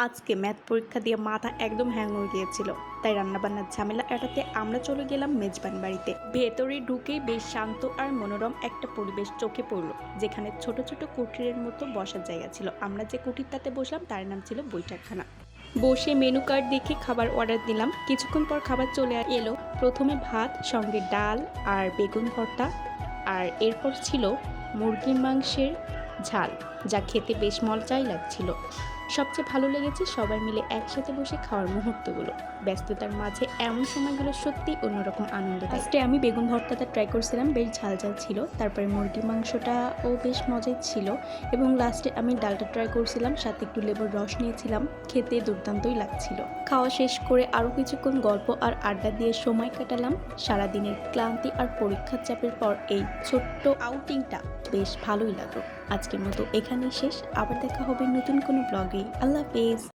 আজকে ম্যাথ পরীক্ষা দিয়ে মাথা একদম হ্যাং হয়ে গিয়েছিল, তাই রান্নাবান্নার ঝামেলা এড়াতে আমরা চলে গেলাম মেজবান বাড়িতে। ভেতরে ঢুকেই বেশ শান্ত আর মনোরম একটা পরিবেশ চোখে পড়লো, যেখানে ছোট ছোট কুটিরের মতো বসার জায়গা ছিল। আমরা যে কুটিরটাতে বসলাম তার নাম ছিল বৈঠকখানা। বসে মেনু কার্ড দেখে খাবার অর্ডার দিলাম। কিছুক্ষণ পর খাবার চলে এলো। প্রথমে ভাত, সঙ্গে ডাল আর বেগুন ভর্তা, আর এরপর ছিল মুরগির মাংসের ঝাল, যা খেতে বেশ মজাই লাগছিল। সবচেয়ে ভালো লেগেছে সবাই মিলে একসাথে বসে খাওয়ার মুহূর্তগুলো। ব্যস্ততার মাঝে এমন সময়গুলো সত্যি অন্যরকম আনন্দ দেয়। ফার্স্টে আমি বেগুন ভর্তাটা ট্রাই করছিলাম, বেশ ঝাল ঝাল ছিল। তারপরে মুরগির মাংসটাও বেশ মজাই ছিল, এবং লাস্টে আমি ডালটা ট্রাই করছিলাম, সাথে একটু লেবুর রস নিয়েছিলাম। খেতে দুর্দান্তই লাগছিল। খাওয়া শেষ করে আরও কিছুক্ষণ গল্প আর আড্ডা দিয়ে সময় কাটালাম। সারাদিনের ক্লান্তি আর পরীক্ষার চাপের পর এই ছোট্ট আউটিংটা বেশ ভালোই লাগলো। আজকের মতো এখানেই শেষ। আবার দেখা হবে নতুন কোনো ব্লগে। আল্লাহ হাফেজ।